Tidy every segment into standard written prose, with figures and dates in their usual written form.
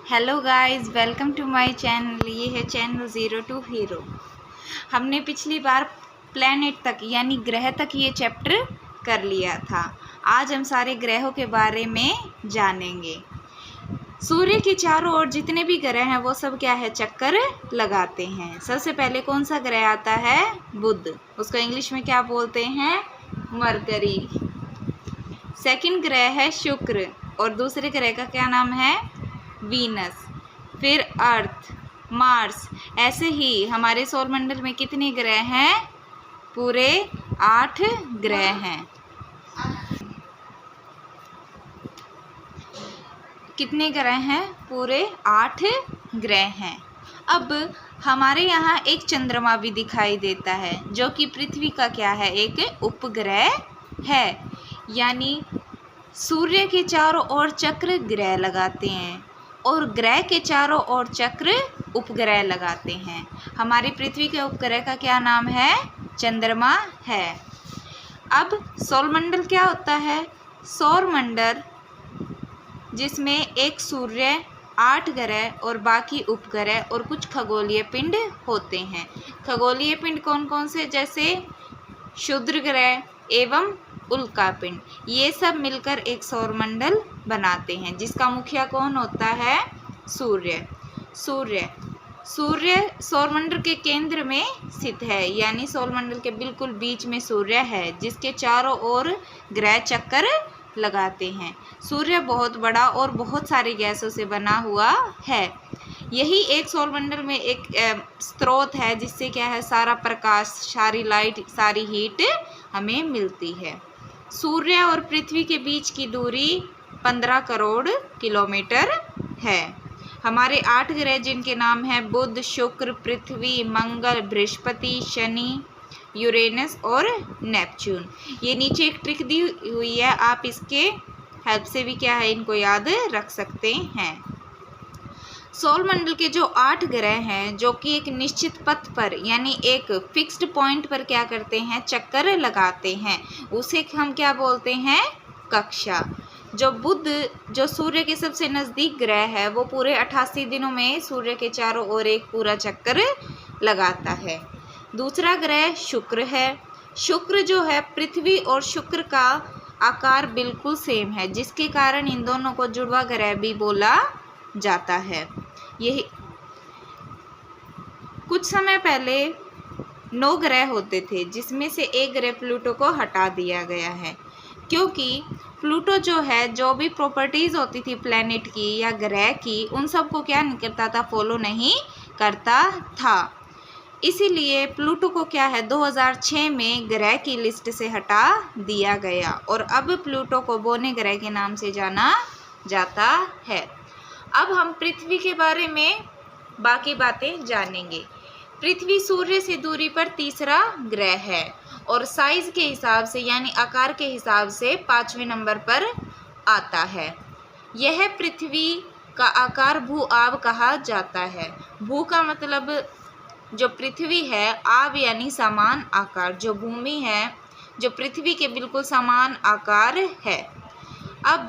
Hello guys, welcome to my channel. ये है channel zero two hero. हमने पिछली बार प्लैनेट तक यानी ग्रह तक ये चैप्टर कर लिया था। आज हम सारे ग्रहों के बारे में जानेंगे। सूर्य के चारों ओर जितने भी ग्रह हैं वो सब क्या है, चक्कर लगाते हैं। सबसे पहले कौन सा ग्रह आता है? बुध। उसको इंग्लिश में क्या बोलते हैं? मरकरी। सेकंड ग्रह है शुक्र और दूसरे ग्रह का क्या नाम है? वीनस। फिर अर्थ, मार्स। ऐसे ही हमारे सौरमंडल में कितने ग्रह हैं? पूरे 8 ग्रह हैं। कितने ग्रह हैं? पूरे 8 ग्रह हैं। अब हमारे यहाँ एक चंद्रमा भी दिखाई देता है जो कि पृथ्वी का क्या है, एक उपग्रह है। यानी सूर्य के चारों ओर चक्र ग्रह लगाते हैं और ग्रह के चारों ओर चक्र उपग्रह लगाते हैं। हमारी पृथ्वी के उपग्रह का क्या नाम है? चंद्रमा है। अब सौरमंडल क्या होता है? सौरमंडल जिसमें एक सूर्य, 8 ग्रह और बाकी उपग्रह और कुछ खगोलीय पिंड होते हैं। खगोलीय पिंड कौन कौन से? जैसे क्षुद्र ग्रह एवं उल्का पिंड, ये सब मिलकर एक सौरमंडल बनाते हैं जिसका मुखिया कौन होता है? सूर्य। सूर्य सौरमंडल के केंद्र में स्थित है, यानी सौरमंडल के बिल्कुल बीच में सूर्य है जिसके चारों ओर ग्रह चक्कर लगाते हैं। सूर्य बहुत बड़ा और बहुत सारी गैसों से बना हुआ है। यही एक सौरमंडल में एक स्रोत है जिससे क्या है, सारा प्रकाश, सारी लाइट, सारी हीट हमें मिलती है। सूर्य और पृथ्वी के बीच की दूरी 15 करोड़ किलोमीटर है। हमारे 8 ग्रह जिनके नाम हैं बुध, शुक्र, पृथ्वी, मंगल, बृहस्पति, शनि, यूरेनस और नेपच्यून। ये नीचे एक ट्रिक दी हुई है, आप इसके हेल्प से भी क्या है, इनको याद रख सकते हैं। सौरमंडल के जो 8 ग्रह हैं जो कि एक निश्चित पथ पर यानी एक फिक्स्ड पॉइंट पर क्या करते हैं, चक्कर लगाते हैं, उसे हम क्या बोलते हैं? कक्षा। जो बुध, जो सूर्य के सबसे नज़दीक ग्रह है, वो पूरे 88 दिनों में सूर्य के चारों ओर एक पूरा चक्कर लगाता है। दूसरा ग्रह शुक्र है। शुक्र जो है, पृथ्वी और शुक्र का आकार बिल्कुल सेम है जिसके कारण इन दोनों को जुड़वा ग्रह भी बोला जाता है। यही कुछ समय पहले 9 ग्रह होते थे जिसमें से एक ग्रह प्लूटो को हटा दिया गया है, क्योंकि प्लूटो जो है, जो भी प्रॉपर्टीज़ होती थी प्लैनेट की या ग्रह की, उन सब को क्या नहीं करता था, फॉलो नहीं करता था। इसीलिए प्लूटो को क्या है, 2006 में ग्रह की लिस्ट से हटा दिया गया और अब प्लूटो को बोने ग्रह के नाम से जाना जाता है। अब हम पृथ्वी के बारे में बाकी बातें जानेंगे। पृथ्वी सूर्य से दूरी पर तीसरा ग्रह है और साइज के हिसाब से यानी आकार के हिसाब से 5वें नंबर पर आता है। यह पृथ्वी का आकार भू आब कहा जाता है। भू का मतलब जो पृथ्वी है, आब यानी समान आकार, जो भूमि है जो पृथ्वी के बिल्कुल समान आकार है। अब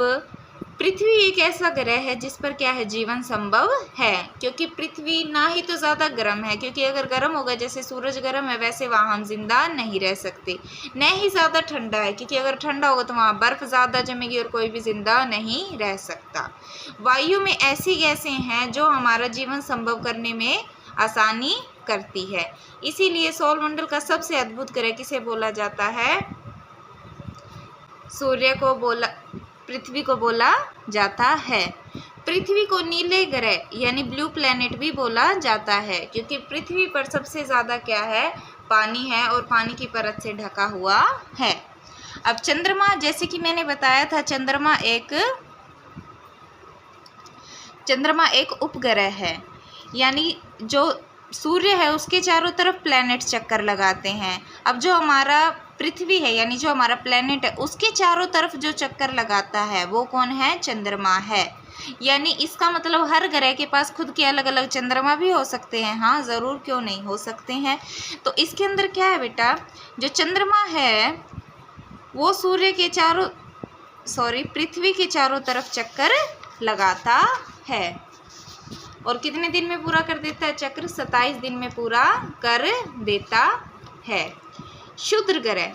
पृथ्वी एक ऐसा ग्रह है जिस पर क्या है, जीवन संभव है, क्योंकि पृथ्वी ना ही तो ज़्यादा गर्म है, क्योंकि अगर गर्म होगा जैसे सूरज गर्म है वैसे वहाँ हम जिंदा नहीं रह सकते, न ही ज़्यादा ठंडा है, क्योंकि अगर ठंडा होगा तो वहाँ बर्फ़ ज़्यादा जमेगी और कोई भी जिंदा नहीं रह सकता। वायु में ऐसी गैसें हैं जो हमारा जीवन संभव करने में आसानी करती है। इसीलिए सौरमंडल का सबसे अद्भुत ग्रह किसे बोला जाता है? सूर्य को पृथ्वी को बोला जाता है। पृथ्वी को नीले ग्रह यानी ब्लू प्लैनेट भी बोला जाता है, क्योंकि पृथ्वी पर सबसे ज़्यादा क्या है, पानी है और पानी की परत से ढका हुआ है। अब चंद्रमा, जैसे कि मैंने बताया था, चंद्रमा एक उपग्रह है, यानी जो सूर्य है उसके चारों तरफ प्लैनेट चक्कर लगाते हैं। अब जो हमारा पृथ्वी है यानी जो हमारा प्लैनेट है उसके चारों तरफ जो चक्कर लगाता है वो कौन है? चंद्रमा है। यानी इसका मतलब हर ग्रह के पास खुद के अलग अलग चंद्रमा भी हो सकते हैं। हाँ, ज़रूर, क्यों नहीं, हो सकते हैं। तो इसके अंदर क्या है बेटा, जो चंद्रमा है वो पृथ्वी के चारों तरफ चक्कर लगाता है। और कितने दिन में पूरा कर देता है चक्र? 27 दिन में पूरा कर देता है। क्षुद्र ग्रह,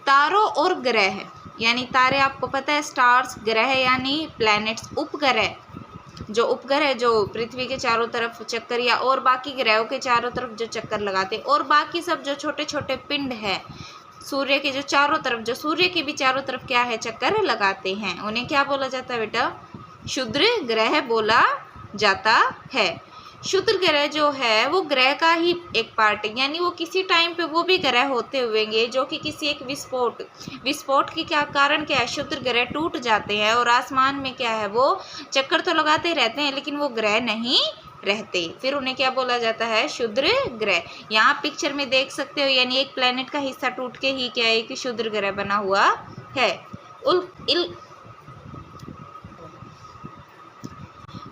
तारों और ग्रह, यानी तारे आपको पता है स्टार्स, ग्रह यानी प्लैनेट्स, उपग्रह जो उपग्रह जो पृथ्वी के चारों तरफ चक्कर या और बाकी ग्रहों के चारों तरफ जो चक्कर लगाते, और बाकी सब जो छोटे छोटे पिंड है सूर्य के जो चारों तरफ, जो सूर्य के भी चारों तरफ क्या है चक्कर लगाते हैं, उन्हें क्या बोला जाता है बेटा? क्षुद्र ग्रह बोला जाता है। क्षुद्र ग्रह जो है वो ग्रह का ही एक पार्ट है, यानी वो किसी टाइम पे वो भी ग्रह होते हुएंगे जो कि किसी एक विस्फोट के क्या कारण क्या है, क्षुद्र ग्रह टूट जाते हैं और आसमान में क्या है वो चक्कर तो लगाते रहते हैं लेकिन वो ग्रह नहीं रहते, फिर उन्हें क्या बोला जाता है? क्षुद्र ग्रह। यहाँ पिक्चर में देख सकते हो, यानी एक प्लेनेट का हिस्सा टूट के ही क्या है कि क्षुद्र ग्रह बना हुआ है।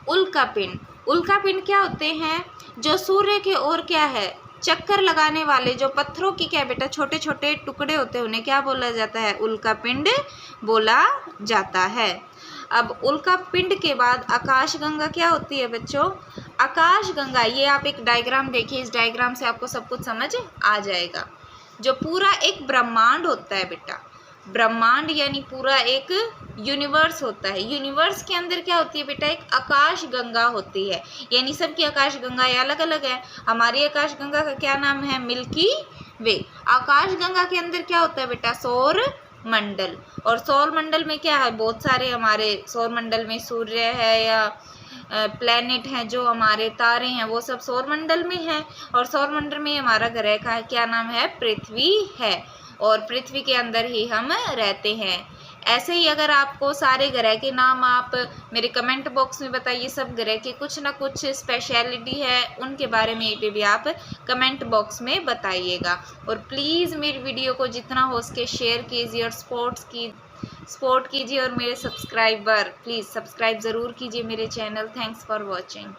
उल्कापिंड, उल्कापिंड क्या होते हैं? जो सूर्य के ओर क्या है चक्कर लगाने वाले जो पत्थरों की क्या बेटा छोटे छोटे टुकड़े होते हैं, उन्हें क्या बोला जाता है? उल्कापिंड बोला जाता है। अब उल्कापिंड के बाद आकाशगंगा क्या होती है बच्चों? आकाशगंगा, ये आप एक डायग्राम देखिए, इस डायग्राम से आपको सब कुछ समझ आ जाएगा। जो पूरा एक ब्रह्मांड होता है बेटा, ब्रह्मांड यानी पूरा एक यूनिवर्स होता है, यूनिवर्स के अंदर क्या होती है बेटा? एक आकाश गंगा होती है, यानी सबकी आकाश गंगा अलग अलग है। हमारी आकाश गंगा का क्या नाम है? मिल्की वे। आकाश गंगा के अंदर क्या होता है बेटा? सौर मंडल, और सौर मंडल में क्या है? बहुत सारे हमारे सौर मंडल में सूर्य है या प्लैनेट हैं, जो हमारे तारे हैं वो सब सौर मंडल में हैं, और सौर मंडल में हमारा ग्रह का क्या नाम है? पृथ्वी है, और पृथ्वी के अंदर ही हम रहते हैं। ऐसे ही अगर आपको सारे ग्रह के नाम आप मेरे कमेंट बॉक्स में बताइए, सब ग्रह के कुछ ना कुछ स्पेशलिटी है उनके बारे में भी आप कमेंट बॉक्स में बताइएगा। और प्लीज़ मेरी वीडियो को जितना हो सके शेयर कीजिए और सपोर्ट कीजिए, और मेरे सब्सक्राइबर प्लीज़ सब्सक्राइब ज़रूर कीजिए मेरे चैनल। Thanks for watching.